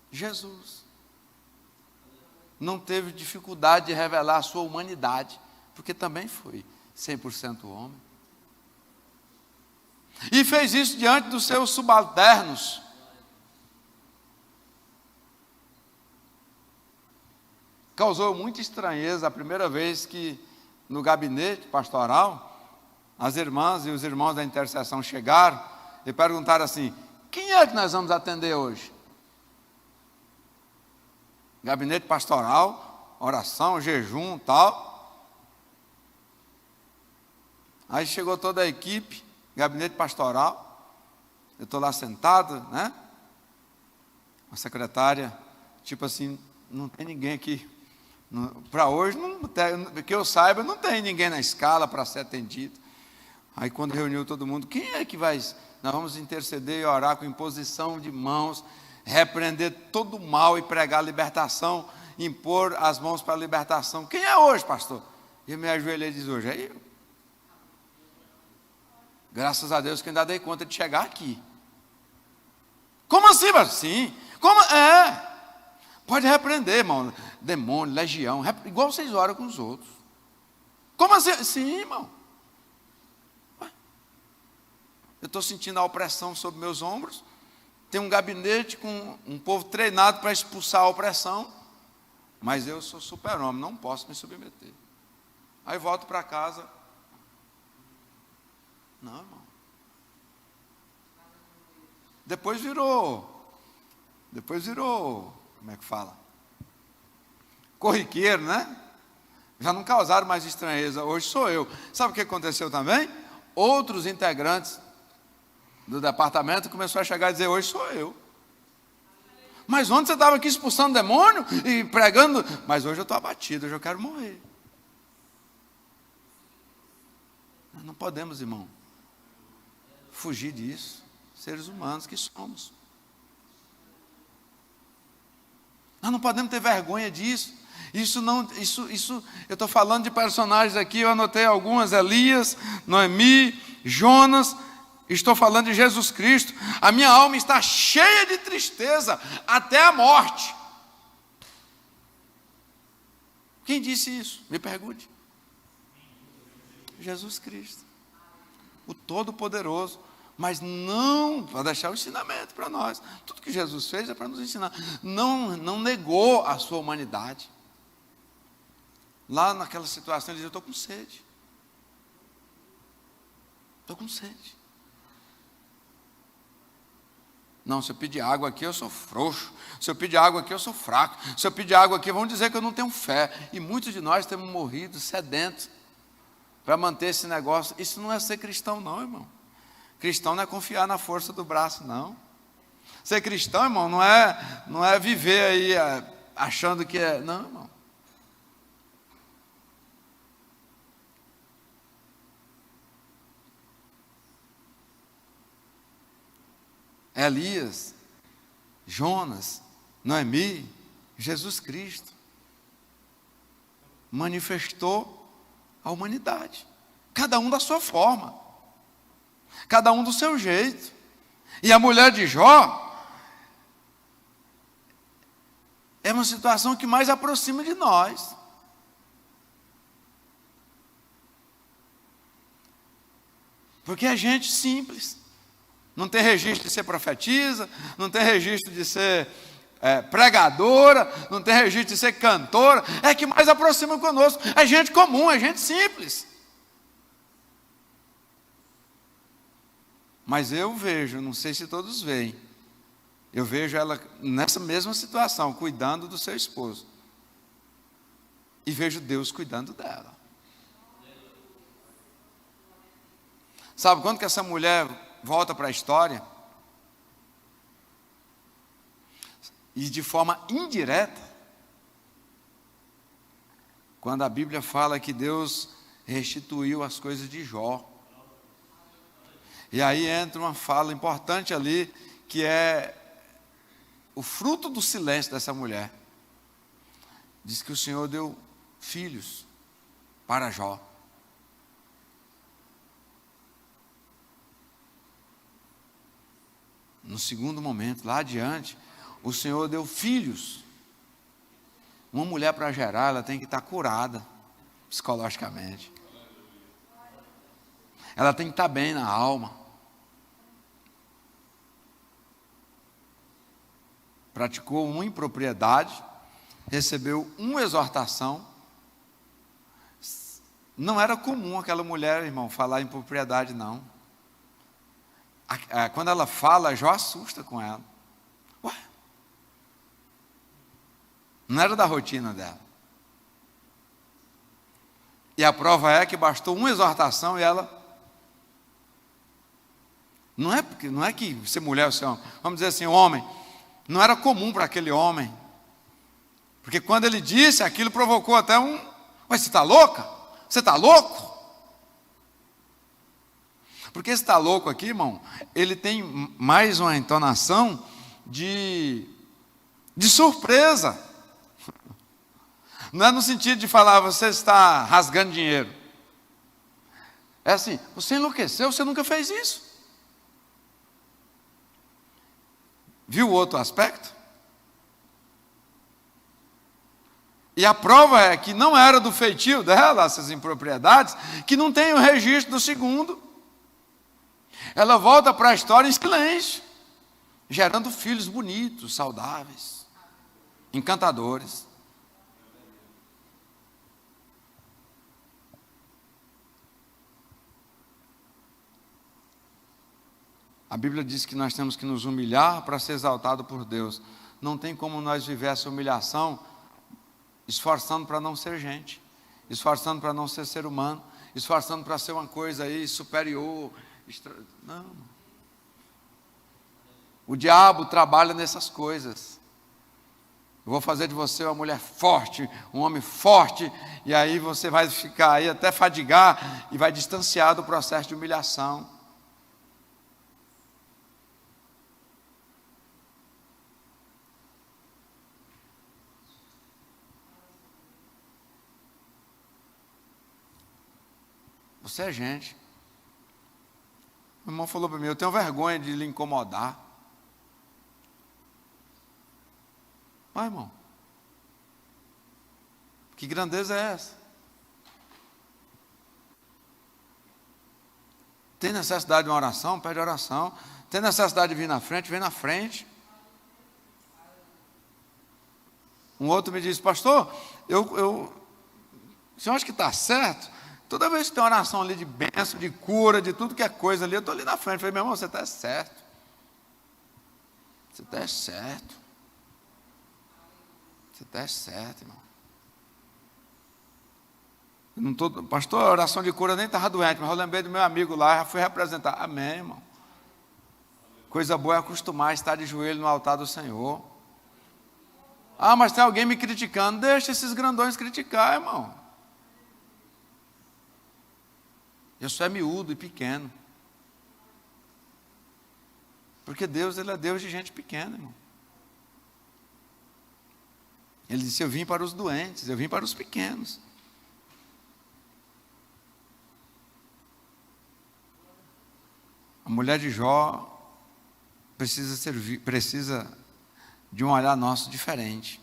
Jesus não teve dificuldade de revelar a sua humanidade, porque também foi 100% homem. E fez isso diante dos seus subalternos. Causou muita estranheza a primeira vez que no gabinete pastoral, as irmãs e os irmãos da intercessão chegaram e perguntaram assim, quem é que nós vamos atender hoje? Gabinete pastoral, oração, jejum, tal. Aí chegou toda a equipe, gabinete pastoral, eu estou lá sentado, né? A secretária, tipo assim, não tem ninguém aqui. Para hoje, que eu saiba, não tem ninguém na escala para ser atendido. Aí quando reuniu todo mundo, quem é que vai? Nós vamos interceder e orar com imposição de mãos, repreender todo o mal e pregar a libertação, impor as mãos para a libertação. Quem é hoje, pastor? E eu me ajoelhei e disse, hoje é eu. Graças a Deus que ainda dei conta de chegar aqui. Como assim, pastor? Sim. Como? Pode repreender, irmão, demônio, legião, igual vocês oram com os outros. Como assim? Sim, irmão. Eu estou sentindo a opressão sobre meus ombros, tem um gabinete com um povo treinado para expulsar a opressão, Mas eu sou super-homem, não posso me submeter. Aí volto para casa. Não, irmão. Depois virou, como é que fala? Corriqueiro, né? Já não causaram mais estranheza, hoje sou eu. Sabe o que aconteceu também? Outros integrantes do departamento começaram a chegar e dizer, hoje sou eu. Mas ontem você estava aqui expulsando demônio e pregando, mas hoje eu estou abatido, hoje eu quero morrer. Não podemos, irmão, fugir disso, seres humanos que somos. Nós não podemos ter vergonha disso. Isso, eu estou falando de personagens aqui, eu anotei algumas, Elias, Noemi, Jonas, estou falando de Jesus Cristo. A minha alma está cheia de tristeza até a morte. Quem disse isso? Me pergunte. Jesus Cristo, o Todo-Poderoso. Mas não, para deixar o ensinamento para nós. Tudo que Jesus fez é para nos ensinar. Não negou a sua humanidade. Lá naquela situação, ele dizia, eu estou com sede. Estou com sede. Não, se eu pedir água aqui, eu sou frouxo. Se eu pedir água aqui, eu sou fraco. Se eu pedir água aqui, vão dizer que eu não tenho fé. E muitos de nós temos morrido sedentos para manter esse negócio. Isso não é ser cristão, não, irmão. Cristão não é confiar na força do braço, não. Ser cristão, irmão, não é viver aí achando que é. Não, irmão. Elias, Jonas, Noemi, Jesus Cristo manifestou a humanidade, cada um da sua forma, cada um do seu jeito. E a mulher de Jó é uma situação que mais aproxima de nós. Porque é gente simples. Não tem registro de ser profetisa, não tem registro de ser pregadora, não tem registro de ser cantora. É que mais aproxima conosco. É gente comum, é gente simples. Mas eu vejo, não sei se todos veem, eu vejo ela nessa mesma situação, cuidando do seu esposo. E vejo Deus cuidando dela. Sabe quando que essa mulher volta para a história? E de forma indireta, quando a Bíblia fala que Deus restituiu as coisas de Jó. E aí entra uma fala importante ali, que é o fruto do silêncio dessa mulher. Diz que o Senhor deu filhos para Jó. No segundo momento, lá adiante, o Senhor deu filhos. Uma mulher para gerar, ela tem que estar curada psicologicamente. Ela tem que estar bem na alma. Praticou uma impropriedade, recebeu uma exortação. Não era comum aquela mulher, irmão, falar impropriedade, não. Quando ela fala, Jó assusta com ela. Ué? Não era da rotina dela. E a prova é que bastou uma exortação e ela... Não é que ser mulher ou ser homem. Vamos dizer assim, homem. Não era comum para aquele homem. Porque quando ele disse, aquilo provocou até um... Mas você está louca? Você está louco? Porque esse está louco aqui, irmão, ele tem mais uma entonação de surpresa. Não é no sentido de falar, você está rasgando dinheiro. É assim, você enlouqueceu, você nunca fez isso. Viu o outro aspecto? E a prova é que não era do feitio dela, essas impropriedades, que não tem o registro do segundo. Ela volta para a história em silêncio, gerando filhos bonitos, saudáveis, encantadores. A Bíblia diz que nós temos que nos humilhar para ser exaltado por Deus. Não tem como nós viver essa humilhação esforçando para não ser gente, esforçando para não ser ser humano, esforçando para ser uma coisa aí superior. Não. O diabo trabalha nessas coisas. Eu vou fazer de você uma mulher forte, um homem forte, e aí você vai ficar aí até fadigar e vai distanciar do processo de humilhação. Você é gente. Meu irmão falou para mim, eu tenho vergonha de lhe incomodar. Vai, irmão. Que grandeza é essa? Tem necessidade de uma oração? Pede oração. Tem necessidade de vir na frente? Vem na frente. Um outro me disse, pastor, o senhor acha que está certo? Toda vez que tem uma oração ali de bênção, de cura, de tudo que é coisa ali, eu estou ali na frente. Falei, meu irmão, você está certo. Você está certo. Você está certo, irmão. Eu não tô, pastor, a oração de cura nem estava doente, mas eu lembrei do meu amigo lá, já fui representar. Amém, irmão. Coisa boa é acostumar a estar de joelho no altar do Senhor. Ah, mas tem alguém me criticando. Deixa esses grandões criticar, irmão. Eu sou miúdo e pequeno. Porque Deus, Ele é Deus de gente pequena, irmão. Ele disse, eu vim para os doentes, eu vim para os pequenos. A mulher de Jó precisa de um olhar nosso diferente.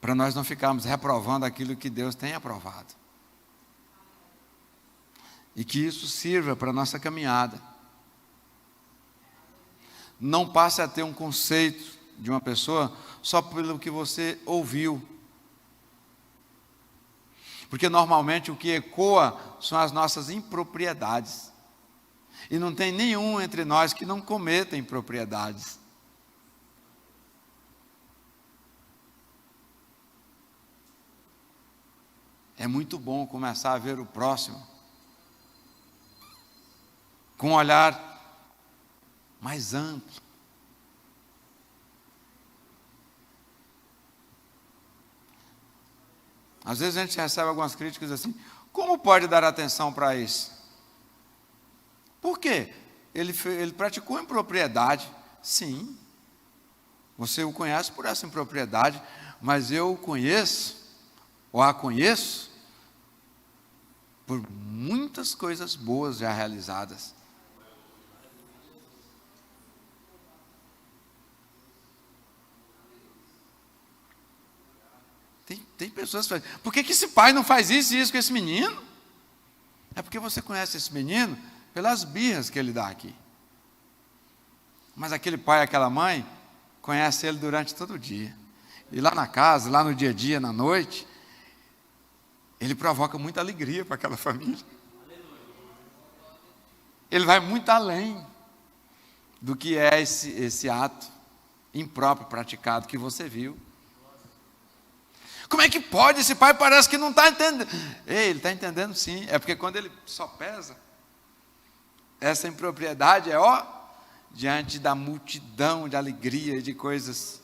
Para nós não ficarmos reprovando aquilo que Deus tem aprovado. E que isso sirva para a nossa caminhada. Não passe a ter um conceito de uma pessoa só pelo que você ouviu. Porque normalmente o que ecoa são as nossas impropriedades. E não tem nenhum entre nós que não cometa impropriedades. É muito bom começar a ver o próximo com um olhar mais amplo. Às vezes a gente recebe algumas críticas assim, como pode dar atenção para isso? Por quê? Ele praticou impropriedade. Sim, você o conhece por essa impropriedade, mas eu o conheço, ou a conheço, por muitas coisas boas já realizadas. Tem pessoas que falam, por que esse pai não faz isso e isso com esse menino? É porque você conhece esse menino pelas birras que ele dá aqui. Mas aquele pai e aquela mãe conhece ele durante todo o dia. E lá na casa, lá no dia a dia, na noite, ele provoca muita alegria para aquela família. Ele vai muito além do que é esse ato impróprio praticado que você viu. Como é que pode? Esse pai parece que não está entendendo. Ei, ele está entendendo sim. É porque quando ele só pesa, essa impropriedade é diante da multidão de alegria e de coisas.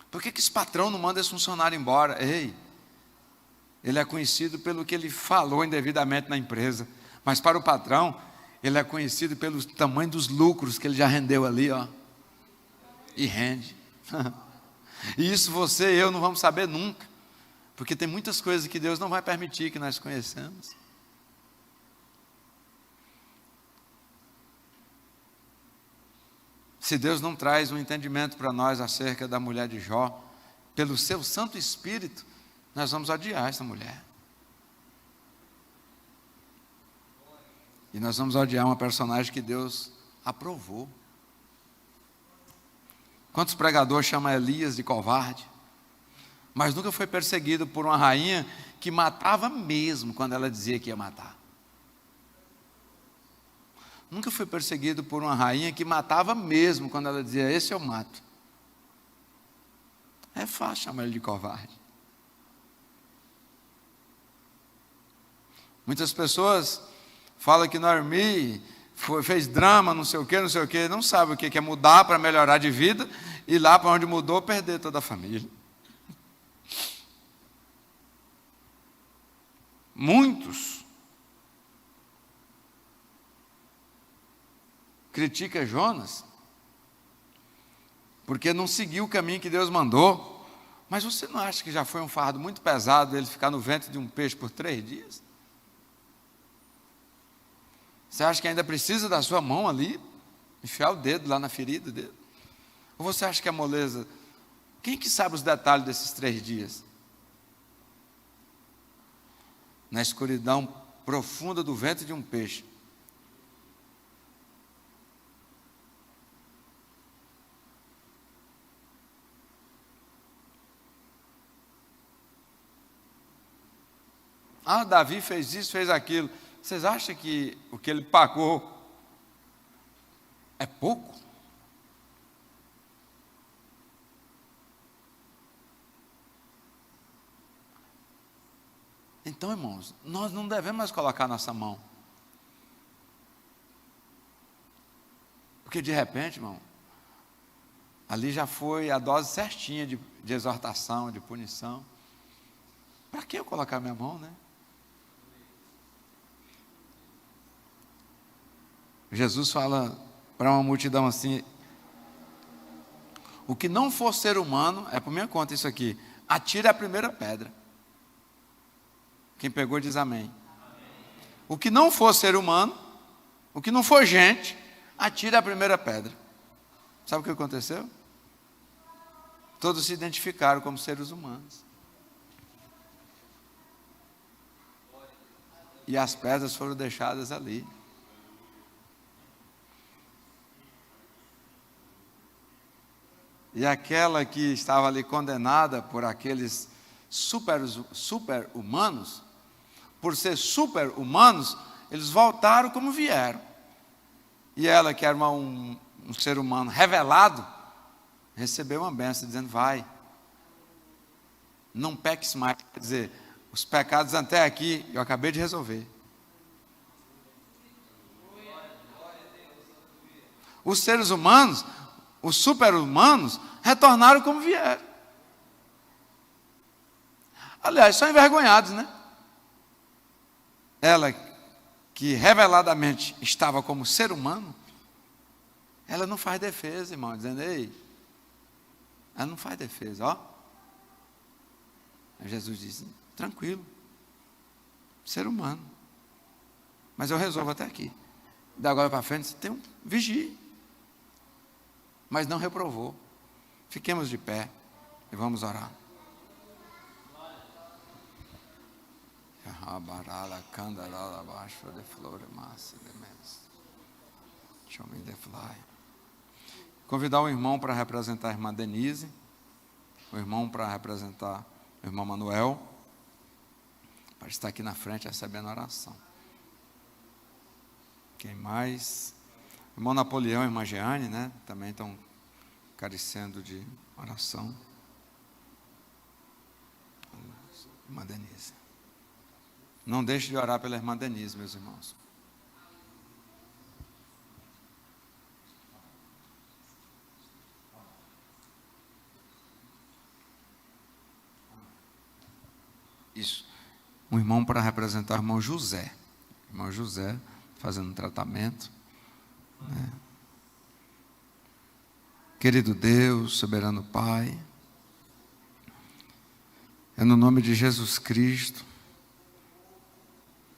Por que esse patrão não manda esse funcionário embora? Ei, ele é conhecido pelo que ele falou indevidamente na empresa. Mas para o patrão, ele é conhecido pelo tamanho dos lucros que ele já rendeu ali, e rende. E isso você e eu não vamos saber nunca, porque tem muitas coisas que Deus não vai permitir que nós conheçamos. Se Deus não traz um entendimento para nós acerca da mulher de Jó, pelo seu Santo Espírito, nós vamos odiar essa mulher. E nós vamos odiar uma personagem que Deus aprovou. Quantos pregadores chamam Elias de covarde? mas nunca foi perseguido por uma rainha que matava mesmo quando ela dizia que ia matar. Nunca foi perseguido por uma rainha que matava mesmo quando ela dizia: esse eu mato. É fácil chamar ele de covarde. Muitas pessoas falam que Noemi fez drama, não sei o que, não sabe o que é mudar para melhorar de vida, e lá para onde mudou, perder toda a família. Muitos criticam Jonas porque não seguiu o caminho que Deus mandou. Mas você não acha que já foi um fardo muito pesado ele ficar no ventre de um peixe por 3 dias? Você acha que ainda precisa da sua mão ali, enfiar o dedo lá na ferida dele? Ou você acha que é moleza? Quem que sabe os detalhes desses 3 dias? Na escuridão profunda do ventre de um peixe. Ah, Davi fez isso, fez aquilo. Vocês acham que o que ele pagou é pouco? Então, irmãos, nós não devemos mais colocar nossa mão. Porque de repente, irmão, ali já foi a dose certinha de exortação, de punição. Para que eu colocar minha mão, né? Jesus fala para uma multidão assim: o que não for ser humano, é por minha conta isso aqui, atire a primeira pedra. Quem pegou diz amém. O que não for ser humano, o que não for gente, atire a primeira pedra. Sabe o que aconteceu? Todos se identificaram como seres humanos. E as pedras foram deixadas ali. E aquela que estava ali condenada por aqueles super-humanos, por ser super-humanos, eles voltaram como vieram. E ela, que era um ser humano revelado, recebeu uma bênção, dizendo: vai, não peques mais. Quer dizer, os pecados até aqui eu acabei de resolver. Os seres humanos, os super-humanos, retornaram como vieram. Aliás, são envergonhados, né? Ela, que reveladamente estava como ser humano, ela não faz defesa, irmão, dizendo: ei, ela não faz defesa, ó. Aí Jesus disse: tranquilo, ser humano, mas eu resolvo até aqui. Da agora para frente você tem um vigie. Mas não reprovou. Fiquemos de pé e vamos orar. Convidar o irmão para representar a irmã Denise, o irmão para representar o irmão Manuel, para estar aqui na frente recebendo a oração. Quem mais? O irmão Napoleão e a irmã Jeane, né? Também estão carecendo de oração. Irmã Denise. Não deixe de orar pela irmã Denise, meus irmãos. Isso. Um irmão para representar o irmão José. O irmão José fazendo um tratamento. Né? Querido Deus, soberano Pai, é no nome de Jesus Cristo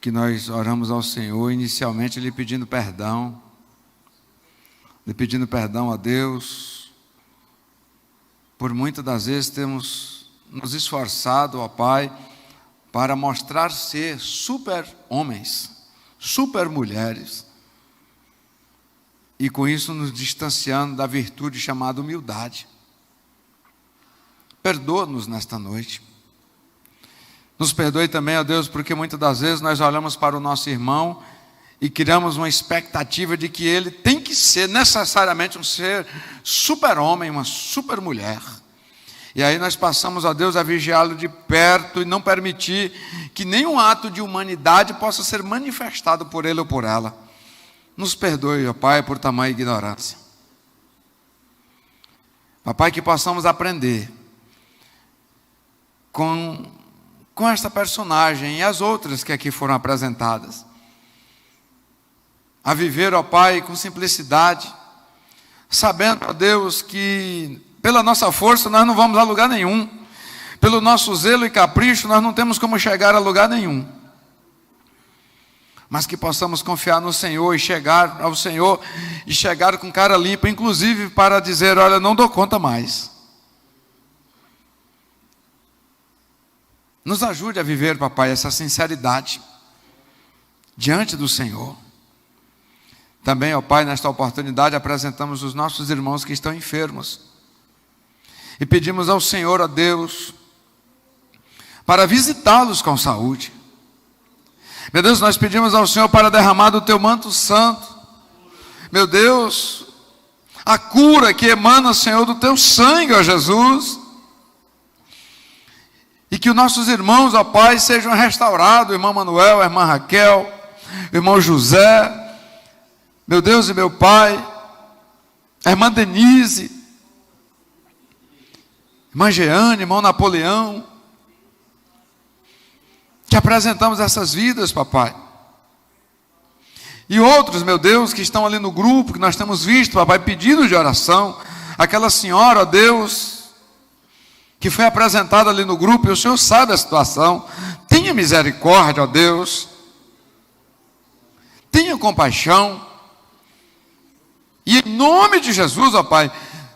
que nós oramos ao Senhor, inicialmente lhe pedindo perdão a Deus, por muitas das vezes temos nos esforçado, ó Pai, para mostrar ser super homens, super mulheres, e com isso nos distanciando da virtude chamada humildade. perdoa-nos nesta noite. Nos perdoe também, ó Deus, porque muitas das vezes nós olhamos para o nosso irmão e criamos uma expectativa de que ele tem que ser necessariamente um ser super-homem, uma super-mulher. E aí nós passamos, ó Deus, a vigiá-lo de perto e não permitir que nenhum ato de humanidade possa ser manifestado por ele ou por ela. Nos perdoe, ó Pai, por tamanha ignorância. Papai, que possamos aprender com esta personagem e as outras que aqui foram apresentadas, a viver, ó Pai, com simplicidade, sabendo, ó Deus, que pela nossa força nós não vamos a lugar nenhum, pelo nosso zelo e capricho nós não temos como chegar a lugar nenhum, mas que possamos confiar no Senhor e chegar ao Senhor e chegar com cara limpa, inclusive para dizer: olha, não dou conta mais. Nos ajude a viver, papai, essa sinceridade diante do Senhor. Também, ó Pai, nesta oportunidade apresentamos os nossos irmãos que estão enfermos e pedimos ao Senhor, ó Deus, para visitá-los com saúde. Meu Deus, nós pedimos ao Senhor para derramar do Teu manto santo, meu Deus, a cura que emana, Senhor, do Teu sangue, ó Jesus, e que os nossos irmãos, ó Pai, sejam restaurados, o irmão Manuel, a irmã Raquel, o irmão José, meu Deus e meu Pai, a irmã Denise, irmã Jeane, irmão Napoleão, que apresentamos essas vidas, papai. E outros, meu Deus, que estão ali no grupo, que nós temos visto, papai, pedidos de oração. Aquela senhora, ó Deus, que foi apresentada ali no grupo, e o Senhor sabe a situação. Tenha misericórdia, ó Deus. Tenha compaixão. E em nome de Jesus, ó Pai,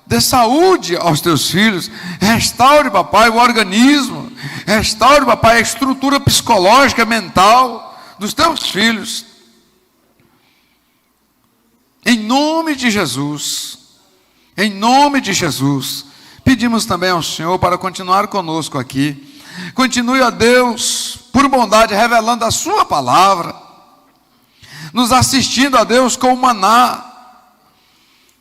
dê saúde aos teus filhos. Restaure, papai, o organismo. Restaure, papai, a estrutura psicológica, mental dos teus filhos. Em nome de Jesus. Em nome de Jesus. Pedimos também ao Senhor para continuar conosco aqui. Continue, ó Deus, por bondade, revelando a sua palavra. Nos assistindo, ó Deus, com o maná.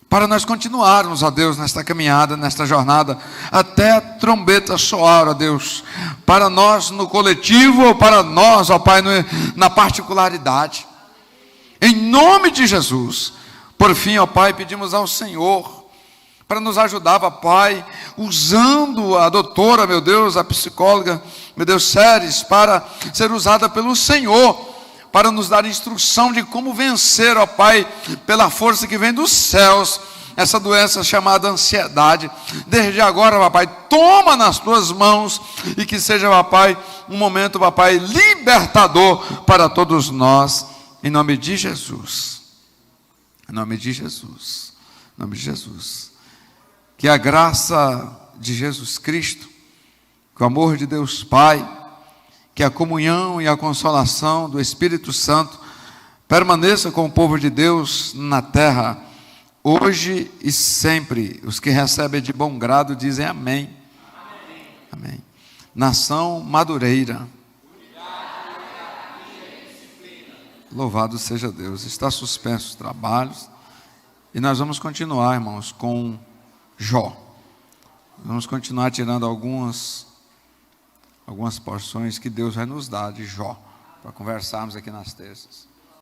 Para nós continuarmos, ó Deus, nesta caminhada, nesta jornada, até a trombeta soar, ó Deus, para nós no coletivo, ou para nós, ó Pai, na particularidade. Em nome de Jesus. Por fim, ó Pai, pedimos ao Senhor para nos ajudar, ó Pai, usando a doutora, meu Deus, a psicóloga, meu Deus, Séries, para ser usada pelo Senhor, para nos dar instrução de como vencer, ó Pai, pela força que vem dos céus, essa doença chamada ansiedade. Desde agora, ó Pai, toma nas tuas mãos, e que seja, ó Pai, um momento, ó Pai, libertador para todos nós, em nome de Jesus. Em nome de Jesus. Em nome de Jesus. Que a graça de Jesus Cristo, que o amor de Deus Pai, que a comunhão e a consolação do Espírito Santo permaneça com o povo de Deus na terra, hoje e sempre. Os que recebem de bom grado dizem amém. Amém. Amém. Nação Madureira. Louvado seja Deus. Está suspenso os trabalhos. E nós vamos continuar, irmãos, com Jó. Vamos continuar tirando algumas porções que Deus vai nos dar de Jó, para conversarmos aqui nas terças.